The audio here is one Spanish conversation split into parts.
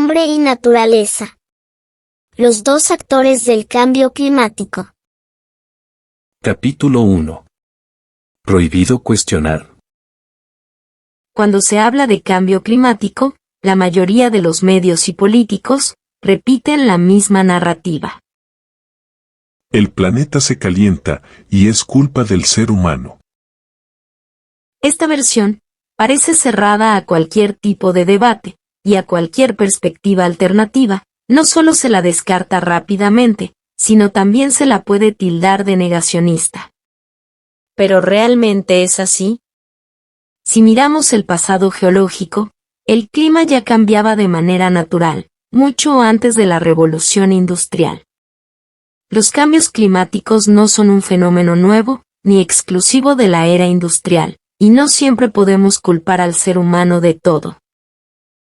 Hombre y naturaleza. Los dos actores del cambio climático. Capítulo 1. Prohibido cuestionar. Cuando se habla de cambio climático, la mayoría de los medios y políticos repiten la misma narrativa. El planeta se calienta y es culpa del ser humano. Esta versión parece cerrada a cualquier tipo de debate y a cualquier perspectiva alternativa. No solo se la descarta rápidamente, sino también se la puede tildar de negacionista. ¿Pero realmente es así? Si miramos el pasado geológico, el clima ya cambiaba de manera natural, mucho antes de la revolución industrial. Los cambios climáticos no son un fenómeno nuevo, ni exclusivo de la era industrial, y no siempre podemos culpar al ser humano de todo.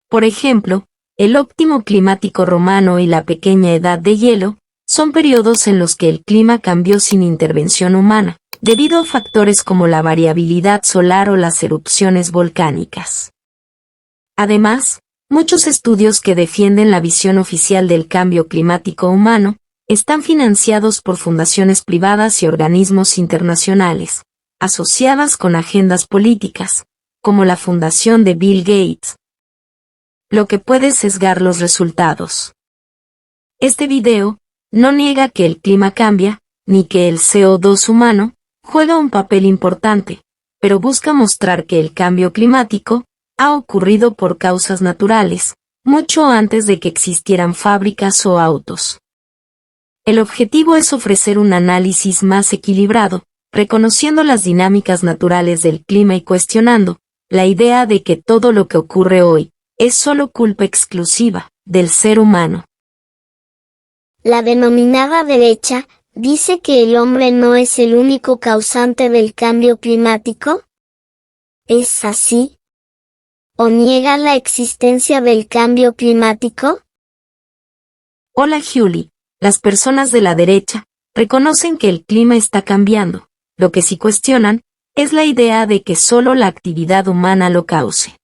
Por ejemplo, el óptimo climático romano y la pequeña edad de hielo son periodos en los que el clima cambió sin intervención humana, debido a factores como la variabilidad solar o las erupciones volcánicas. Además, muchos estudios que defienden la visión oficial del cambio climático humano están financiados por fundaciones privadas y organismos internacionales, asociadas con agendas políticas, como la fundación de Bill Gates, lo que puede sesgar los resultados. Este video no niega que el clima cambia, ni que el CO2 humano juega un papel importante, pero busca mostrar que el cambio climático ha ocurrido por causas naturales, mucho antes de que existieran fábricas o autos. El objetivo es ofrecer un análisis más equilibrado, reconociendo las dinámicas naturales del clima y cuestionando la idea de que todo lo que ocurre hoy es solo culpa exclusiva del ser humano. La denominada derecha dice que el hombre no es el único causante del cambio climático. ¿Es así? ¿O niega la existencia del cambio climático? Hola Julie, las personas de la derecha reconocen que el clima está cambiando, lo que sí cuestionan es la idea de que solo la actividad humana lo cause.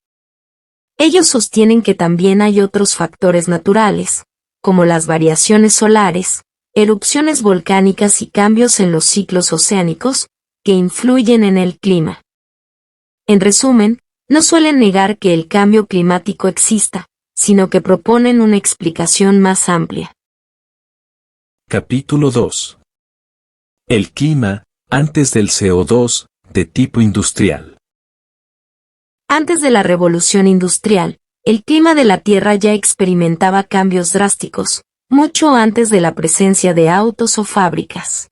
Ellos sostienen que también hay otros factores naturales, como las variaciones solares, erupciones volcánicas y cambios en los ciclos oceánicos, que influyen en el clima. En resumen, no suelen negar que el cambio climático exista, sino que proponen una explicación más amplia. Capítulo 2. El clima, antes del CO2, de tipo industrial. Antes de la revolución industrial, el clima de la Tierra ya experimentaba cambios drásticos, mucho antes de la presencia de autos o fábricas.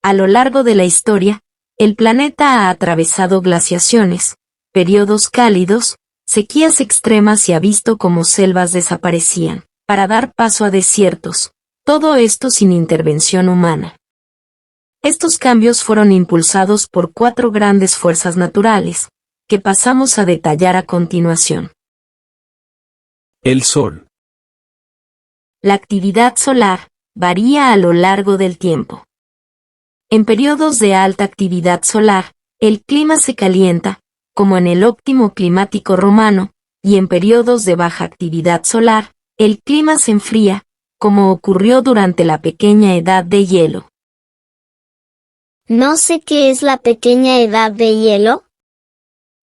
A lo largo de la historia, el planeta ha atravesado glaciaciones, periodos cálidos, sequías extremas y ha visto cómo selvas desaparecían, para dar paso a desiertos, todo esto sin intervención humana. Estos cambios fueron impulsados por 4 grandes fuerzas naturales, que pasamos a detallar a continuación. El Sol. La actividad solar varía a lo largo del tiempo. En periodos de alta actividad solar, el clima se calienta, como en el óptimo climático romano, y en periodos de baja actividad solar, el clima se enfría, como ocurrió durante la pequeña edad de hielo. No sé qué es la pequeña edad de hielo.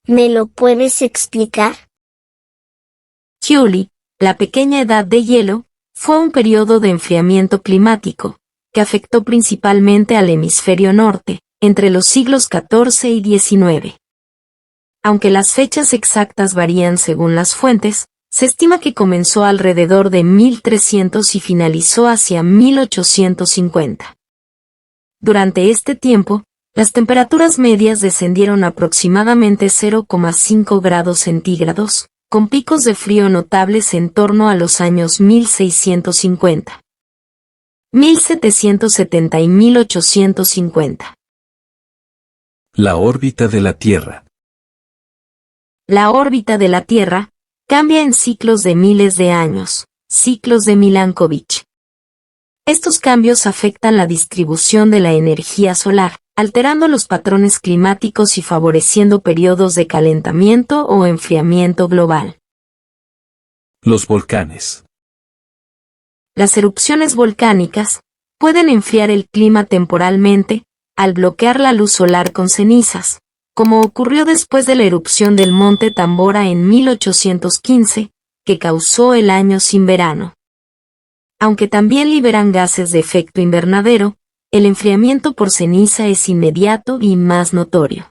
¿Me lo puedes explicar? Julie, la pequeña edad de hielo, fue un periodo de enfriamiento climático, que afectó principalmente al hemisferio norte, entre los siglos XIV y XIX. Aunque las fechas exactas varían según las fuentes, se estima que comenzó alrededor de 1300 y finalizó hacia 1850. Durante este tiempo, las temperaturas medias descendieron aproximadamente 0,5 grados centígrados, con picos de frío notables en torno a los años 1650, 1770 y 1850. La órbita de la Tierra. La órbita de la Tierra cambia en ciclos de miles de años, ciclos de Milankovitch. Estos cambios afectan la distribución de la energía solar, alterando los patrones climáticos y favoreciendo periodos de calentamiento o enfriamiento global. Los volcanes. Las erupciones volcánicas pueden enfriar el clima temporalmente, al bloquear la luz solar con cenizas, como ocurrió después de la erupción del monte Tambora en 1815, que causó el año sin verano. Aunque también liberan gases de efecto invernadero, el enfriamiento por ceniza es inmediato y más notorio.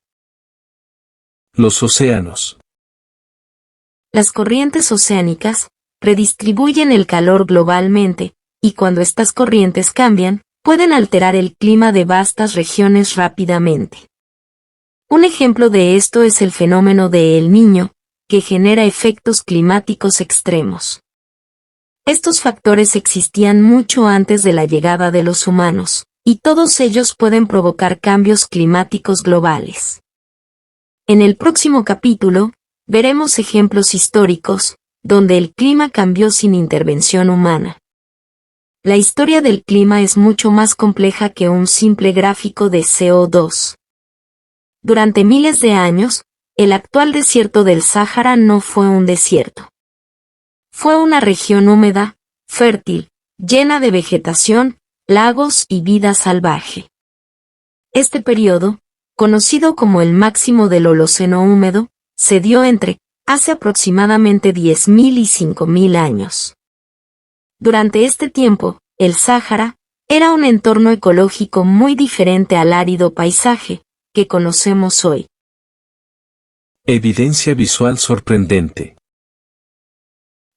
Los océanos. Las corrientes oceánicas redistribuyen el calor globalmente, y cuando estas corrientes cambian, pueden alterar el clima de vastas regiones rápidamente. Un ejemplo de esto es el fenómeno de El Niño, que genera efectos climáticos extremos. Estos factores existían mucho antes de la llegada de los humanos, y todos ellos pueden provocar cambios climáticos globales. En el próximo capítulo, veremos ejemplos históricos, donde el clima cambió sin intervención humana. La historia del clima es mucho más compleja que un simple gráfico de CO2. Durante miles de años, el actual desierto del Sáhara no fue un desierto. Fue una región húmeda, fértil, llena de vegetación, lagos y vida salvaje. Este periodo, conocido como el máximo del Holoceno húmedo, se dio hace aproximadamente 10.000 y 5.000 años. Durante este tiempo, el Sáhara era un entorno ecológico muy diferente al árido paisaje que conocemos hoy. Evidencia visual sorprendente.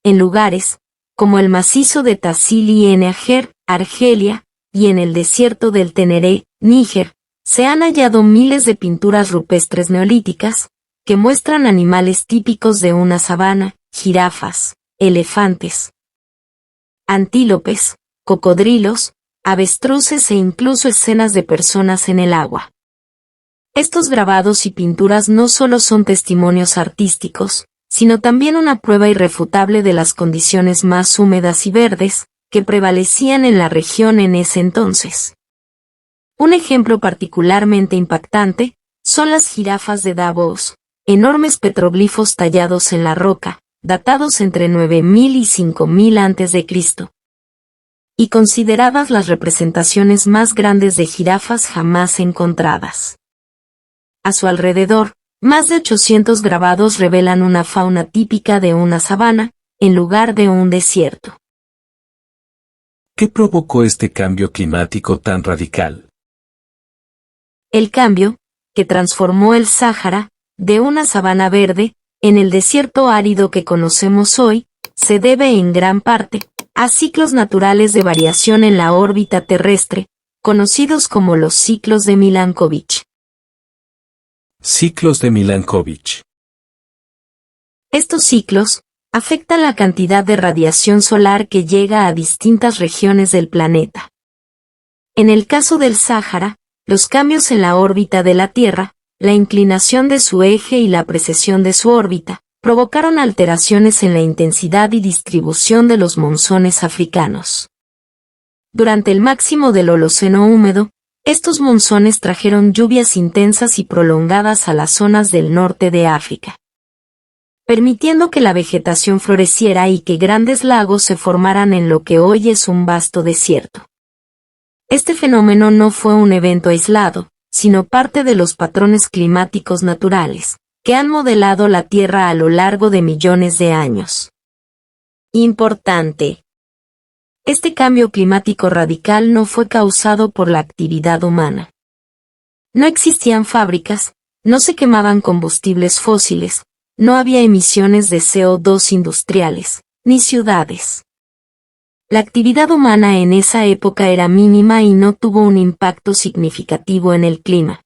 En lugares, como el macizo de Tassili en Ager, Argelia, y en el desierto del Teneré, Níger, se han hallado miles de pinturas rupestres neolíticas, que muestran animales típicos de una sabana, jirafas, elefantes, antílopes, cocodrilos, avestruces e incluso escenas de personas en el agua. Estos grabados y pinturas no solo son testimonios artísticos, sino también una prueba irrefutable de las condiciones más húmedas y verdes, que prevalecían en la región en ese entonces. Un ejemplo particularmente impactante son las jirafas de Davos, enormes petroglifos tallados en la roca, datados entre 9.000 y 5.000 a.C., y consideradas las representaciones más grandes de jirafas jamás encontradas. A su alrededor, más de 800 grabados revelan una fauna típica de una sabana, en lugar de un desierto. ¿Qué provocó este cambio climático tan radical? El cambio, que transformó el Sáhara, de una sabana verde, en el desierto árido que conocemos hoy, se debe en gran parte a ciclos naturales de variación en la órbita terrestre, conocidos como los ciclos de Milankovitch. Ciclos de Milankovitch. Estos ciclos afectan la cantidad de radiación solar que llega a distintas regiones del planeta. En el caso del Sáhara, los cambios en la órbita de la Tierra, la inclinación de su eje y la precesión de su órbita, provocaron alteraciones en la intensidad y distribución de los monzones africanos. Durante el máximo del Holoceno húmedo, estos monzones trajeron lluvias intensas y prolongadas a las zonas del norte de África, permitiendo que la vegetación floreciera y que grandes lagos se formaran en lo que hoy es un vasto desierto. Este fenómeno no fue un evento aislado, sino parte de los patrones climáticos naturales, que han modelado la Tierra a lo largo de millones de años. Importante. Este cambio climático radical no fue causado por la actividad humana. No existían fábricas, no se quemaban combustibles fósiles, no había emisiones de CO2 industriales, ni ciudades. La actividad humana en esa época era mínima y no tuvo un impacto significativo en el clima.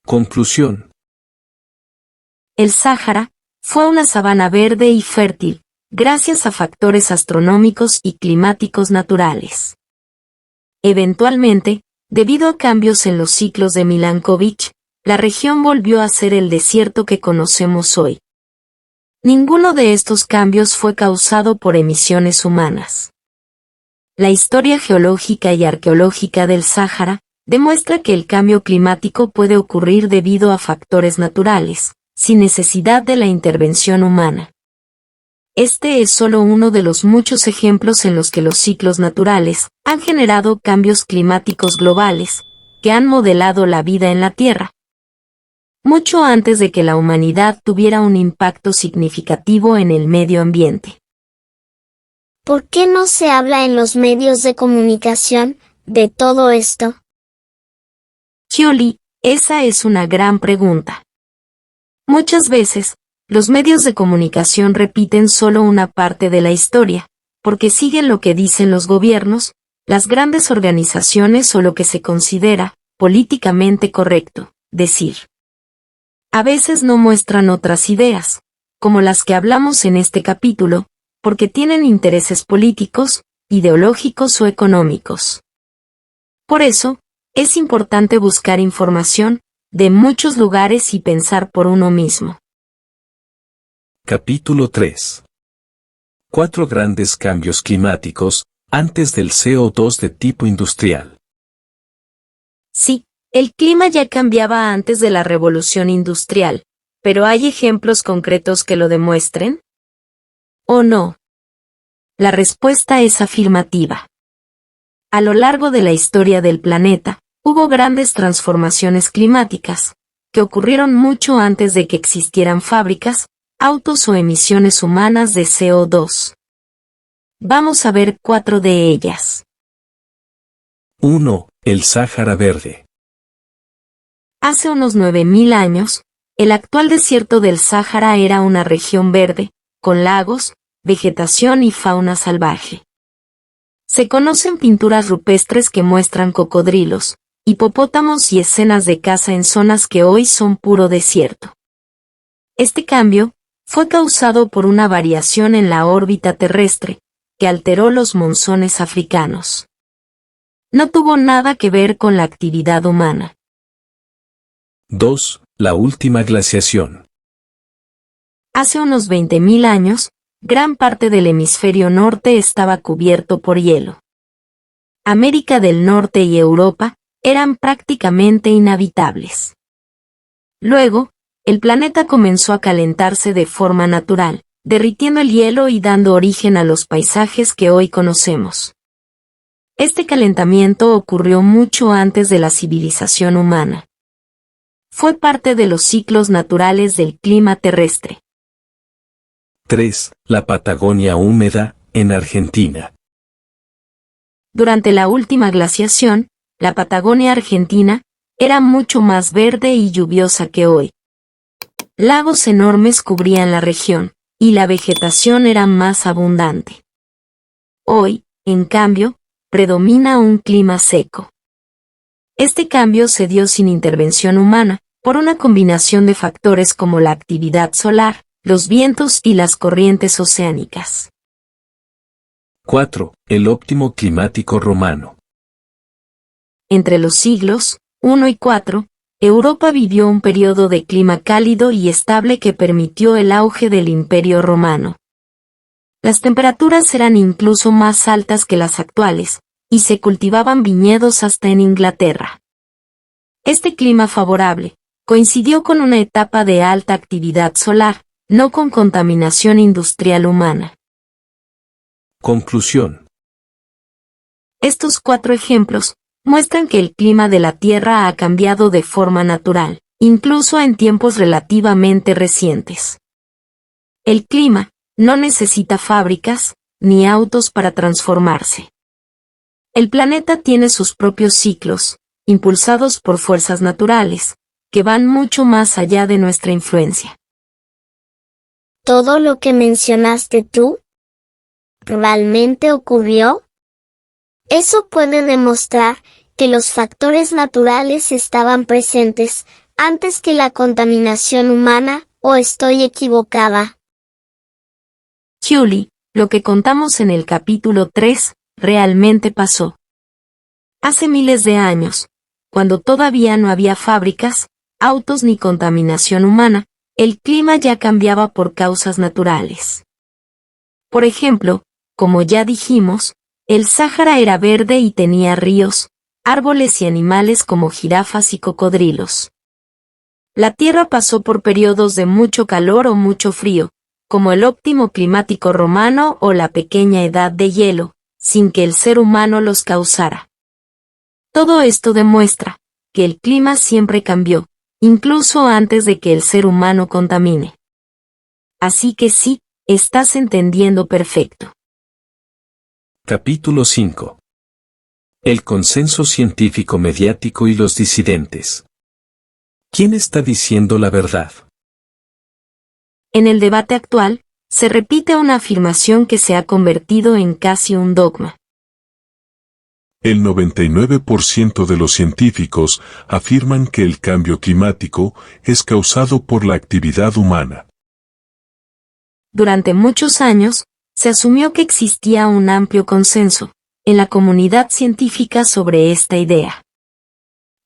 Conclusión. El Sáhara fue una sabana verde y fértil, gracias a factores astronómicos y climáticos naturales. Eventualmente, debido a cambios en los ciclos de Milankovitch, la región volvió a ser el desierto que conocemos hoy. Ninguno de estos cambios fue causado por emisiones humanas. La historia geológica y arqueológica del Sáhara demuestra que el cambio climático puede ocurrir debido a factores naturales, sin necesidad de la intervención humana. este es solo uno de los muchos ejemplos en los que los ciclos naturales han generado cambios climáticos globales, que han modelado la vida en la Tierra, mucho antes de que la humanidad tuviera un impacto significativo en el medio ambiente. ¿Por qué no se habla en los medios de comunicación de todo esto? Chioli, esa es una gran pregunta. Muchas veces, los medios de comunicación repiten solo una parte de la historia, porque siguen lo que dicen los gobiernos, las grandes organizaciones o lo que se considera políticamente correcto decir. A veces no muestran otras ideas, como las que hablamos en este capítulo, porque tienen intereses políticos, ideológicos o económicos. Por eso, es importante buscar información de muchos lugares y pensar por uno mismo. Capítulo 3. 4 grandes cambios climáticos, antes del CO2 de tipo industrial. Sí, el clima ya cambiaba antes de la revolución industrial, pero ¿hay ejemplos concretos que lo demuestren? ¿O no? La respuesta es afirmativa. A lo largo de la historia del planeta, hubo grandes transformaciones climáticas, que ocurrieron mucho antes de que existieran fábricas, autos o emisiones humanas de CO2. Vamos a ver 4 de ellas. 1. El Sáhara Verde. Hace unos 9.000 años, el actual desierto del Sáhara era una región verde, con lagos, vegetación y fauna salvaje. Se conocen pinturas rupestres que muestran cocodrilos, hipopótamos y escenas de caza en zonas que hoy son puro desierto. Este cambio fue causado por una variación en la órbita terrestre, que alteró los monzones africanos. No tuvo nada que ver con la actividad humana. 2. La última glaciación. Hace unos 20.000 años, gran parte del hemisferio norte estaba cubierto por hielo. América del Norte y Europa eran prácticamente inhabitables. Luego, el planeta comenzó a calentarse de forma natural, derritiendo el hielo y dando origen a los paisajes que hoy conocemos. Este calentamiento ocurrió mucho antes de la civilización humana. Fue parte de los ciclos naturales del clima terrestre. 3. La Patagonia húmeda, en Argentina. Durante la última glaciación, la Patagonia argentina era mucho más verde y lluviosa que hoy. Lagos enormes cubrían la región, y la vegetación era más abundante. Hoy, en cambio, predomina un clima seco. Este cambio se dio sin intervención humana, por una combinación de factores como la actividad solar, los vientos y las corrientes oceánicas. 4. El óptimo climático romano. Entre los siglos I y IV, Europa vivió un periodo de clima cálido y estable que permitió el auge del Imperio Romano. Las temperaturas eran incluso más altas que las actuales, y se cultivaban viñedos hasta en Inglaterra. Este clima favorable coincidió con una etapa de alta actividad solar, no con contaminación industrial humana. Conclusión. Estos 4 ejemplos muestran que el clima de la Tierra ha cambiado de forma natural, incluso en tiempos relativamente recientes. El clima no necesita fábricas ni autos para transformarse. El planeta tiene sus propios ciclos, impulsados por fuerzas naturales, que van mucho más allá de nuestra influencia. ¿Todo lo que mencionaste tú realmente ocurrió? Eso puede demostrar que los factores naturales estaban presentes antes que la contaminación humana, ¿o estoy equivocada? Julie, lo que contamos en el capítulo 3, realmente pasó. Hace miles de años, cuando todavía no había fábricas, autos ni contaminación humana, el clima ya cambiaba por causas naturales. Por ejemplo, como ya dijimos, el Sáhara era verde y tenía ríos, árboles y animales como jirafas y cocodrilos. La Tierra pasó por periodos de mucho calor o mucho frío, como el óptimo climático romano o la pequeña edad de hielo, sin que el ser humano los causara. Todo esto demuestra que el clima siempre cambió, incluso antes de que el ser humano contamine. Así que sí, estás entendiendo perfecto. Capítulo 5. El consenso científico mediático y los disidentes. ¿Quién está diciendo la verdad? En el debate actual, se repite una afirmación que se ha convertido en casi un dogma. El 99% de los científicos afirman que el cambio climático es causado por la actividad humana. Durante muchos años, se asumió que existía un amplio consenso en la comunidad científica sobre esta idea.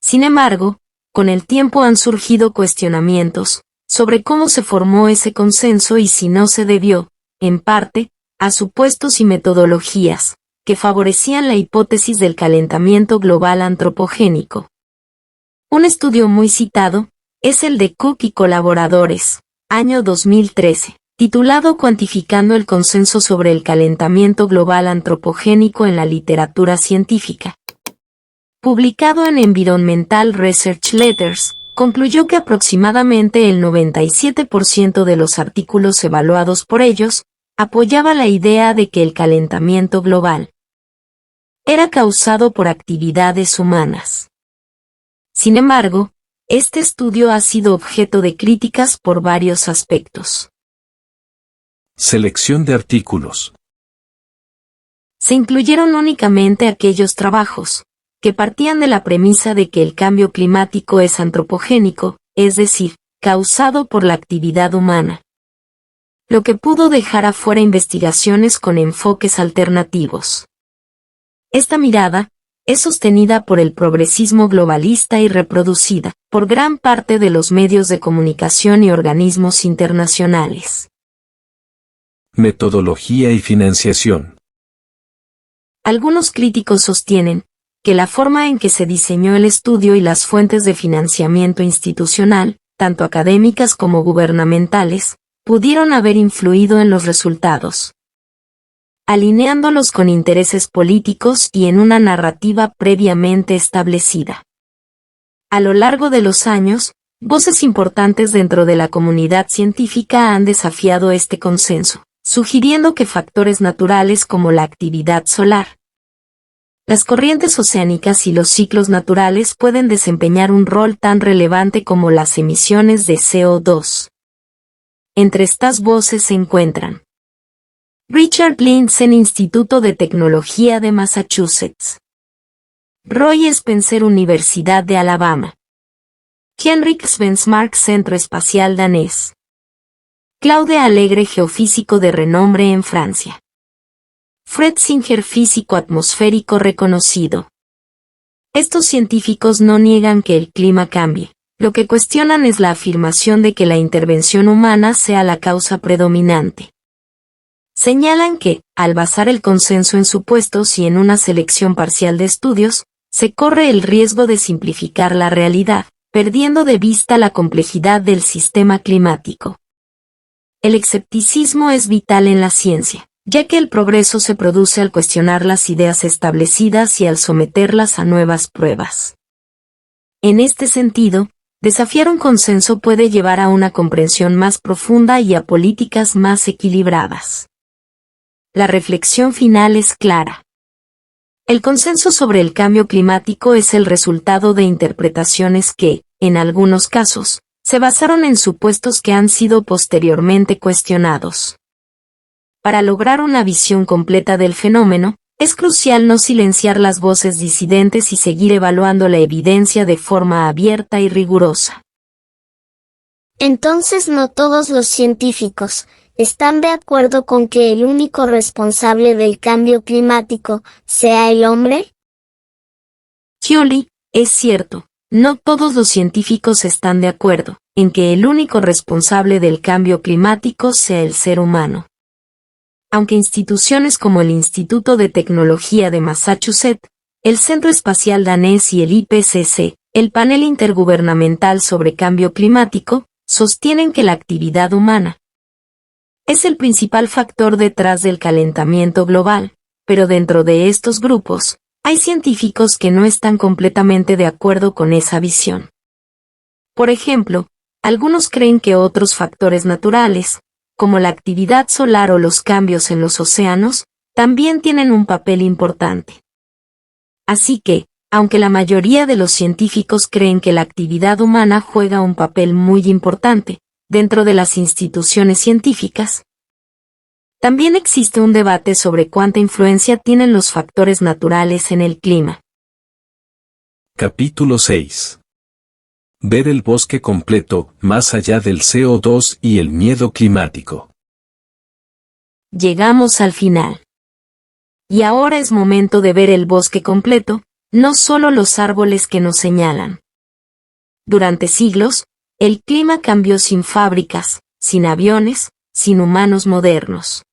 Sin embargo, con el tiempo han surgido cuestionamientos sobre cómo se formó ese consenso y si no se debió, en parte, a supuestos y metodologías que favorecían la hipótesis del calentamiento global antropogénico. Un estudio muy citado es el de Cook y colaboradores, año 2013, titulado Cuantificando el consenso sobre el calentamiento global antropogénico en la literatura científica. Publicado en Environmental Research Letters, concluyó que aproximadamente el 97% de los artículos evaluados por ellos apoyaba la idea de que el calentamiento global era causado por actividades humanas. Sin embargo, este estudio ha sido objeto de críticas por varios aspectos. Selección de artículos. Se incluyeron únicamente aquellos trabajos que partían de la premisa de que el cambio climático es antropogénico, es decir, causado por la actividad humana, lo que pudo dejar afuera investigaciones con enfoques alternativos. Esta mirada es sostenida por el progresismo globalista y reproducida por gran parte de los medios de comunicación y organismos internacionales. Metodología y financiación. Algunos críticos sostienen que la forma en que se diseñó el estudio y las fuentes de financiamiento institucional, tanto académicas como gubernamentales, pudieron haber influido en los resultados, alineándolos con intereses políticos y en una narrativa previamente establecida. A lo largo de los años, voces importantes dentro de la comunidad científica han desafiado este consenso, sugiriendo que factores naturales como la actividad solar, las corrientes oceánicas y los ciclos naturales pueden desempeñar un rol tan relevante como las emisiones de CO2. Entre estas voces se encuentran Richard Lindzen, Instituto de Tecnología de Massachusetts; Roy Spencer, Universidad de Alabama; Henrik Svensmark, Centro Espacial Danés; Claude Allegre, geofísico de renombre en Francia; Fred Singer, físico atmosférico reconocido. Estos científicos no niegan que el clima cambie. Lo que cuestionan es la afirmación de que la intervención humana sea la causa predominante. Señalan que, al basar el consenso en supuestos y en una selección parcial de estudios, se corre el riesgo de simplificar la realidad, perdiendo de vista la complejidad del sistema climático. El escepticismo es vital en la ciencia, ya que el progreso se produce al cuestionar las ideas establecidas y al someterlas a nuevas pruebas. En este sentido, desafiar un consenso puede llevar a una comprensión más profunda y a políticas más equilibradas. La reflexión final es clara. El consenso sobre el cambio climático es el resultado de interpretaciones que, en algunos casos, se basaron en supuestos que han sido posteriormente cuestionados. Para lograr una visión completa del fenómeno, es crucial no silenciar las voces disidentes y seguir evaluando la evidencia de forma abierta y rigurosa. Entonces no todos los científicos están de acuerdo con que el único responsable del cambio climático sea el hombre. Chioli, es cierto, no todos los científicos están de acuerdo en que el único responsable del cambio climático sea el ser humano. Aunque instituciones como el Instituto de Tecnología de Massachusetts, el Centro Espacial Danés y el IPCC, el Panel Intergubernamental sobre Cambio Climático, sostienen que la actividad humana es el principal factor detrás del calentamiento global, pero dentro de estos grupos, hay científicos que no están completamente de acuerdo con esa visión. Por ejemplo, algunos creen que otros factores naturales, como la actividad solar o los cambios en los océanos, también tienen un papel importante. Así que, aunque la mayoría de los científicos creen que la actividad humana juega un papel muy importante dentro de las instituciones científicas, también existe un debate sobre cuánta influencia tienen los factores naturales en el clima. Capítulo 6. Ver el bosque completo, más allá del CO2 y el miedo climático. Llegamos al final. Y ahora es momento de ver el bosque completo, no solo los árboles que nos señalan. Durante siglos, el clima cambió sin fábricas, sin aviones, sin humanos modernos.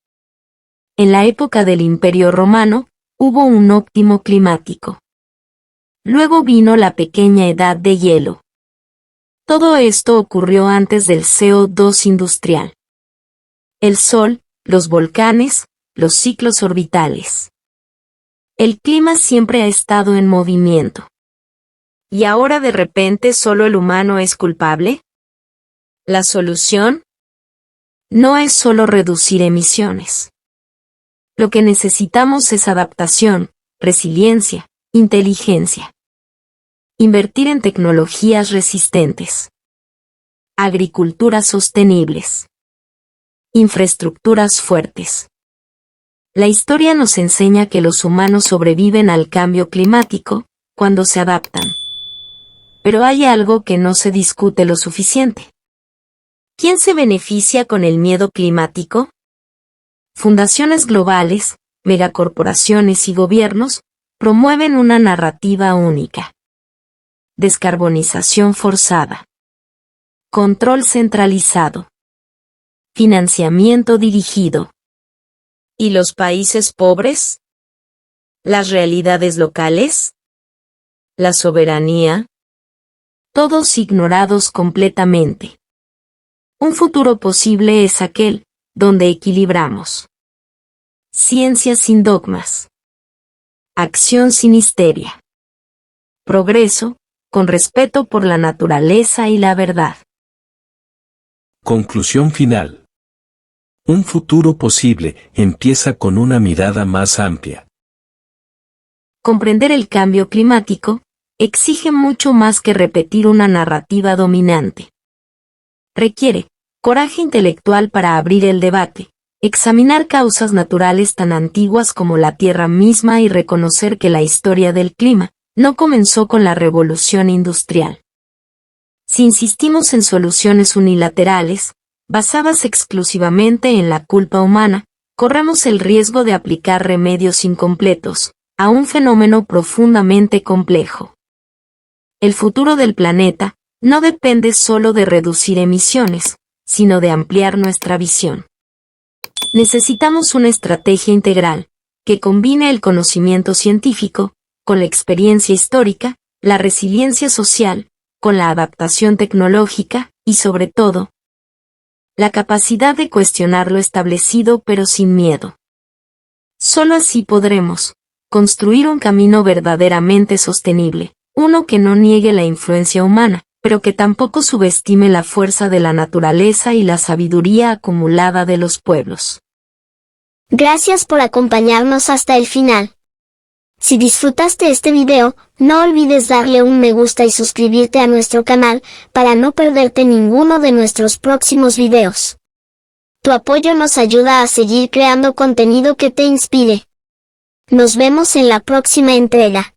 En la época del Imperio Romano, hubo un óptimo climático. Luego vino la pequeña edad de hielo. Todo esto ocurrió antes del CO2 industrial. El Sol, los volcanes, los ciclos orbitales. El clima siempre ha estado en movimiento. ¿Y ahora de repente solo el humano es culpable? ¿La solución? No es solo reducir emisiones. Lo que necesitamos es adaptación, resiliencia, inteligencia. Invertir en tecnologías resistentes. Agriculturas sostenibles. Infraestructuras fuertes. La historia nos enseña que los humanos sobreviven al cambio climático cuando se adaptan. Pero hay algo que no se discute lo suficiente. ¿Quién se beneficia con el miedo climático? Fundaciones globales, megacorporaciones y gobiernos promueven una narrativa única. Descarbonización forzada. Control centralizado. Financiamiento dirigido. ¿Y los países pobres? ¿Las realidades locales? ¿La soberanía? Todos ignorados completamente. Un futuro posible es aquel donde equilibramos. Ciencia sin dogmas. Acción sin histeria. Progreso, con respeto por la naturaleza y la verdad. Conclusión final. Un futuro posible empieza con una mirada más amplia. Comprender el cambio climático exige mucho más que repetir una narrativa dominante. Requiere coraje intelectual para abrir el debate, examinar causas naturales tan antiguas como la Tierra misma y reconocer que la historia del clima no comenzó con la revolución industrial. Si insistimos en soluciones unilaterales, basadas exclusivamente en la culpa humana, corremos el riesgo de aplicar remedios incompletos a un fenómeno profundamente complejo. El futuro del planeta no depende solo de reducir emisiones, sino de ampliar nuestra visión. Necesitamos una estrategia integral, que combine el conocimiento científico, con la experiencia histórica, la resiliencia social, con la adaptación tecnológica, y sobre todo, la capacidad de cuestionar lo establecido pero sin miedo. Solo así podremos construir un camino verdaderamente sostenible, uno que no niegue la influencia humana, pero que tampoco subestime la fuerza de la naturaleza y la sabiduría acumulada de los pueblos. Gracias por acompañarnos hasta el final. Si disfrutaste este video, no olvides darle un me gusta y suscribirte a nuestro canal, para no perderte ninguno de nuestros próximos videos. Tu apoyo nos ayuda a seguir creando contenido que te inspire. Nos vemos en la próxima entrega.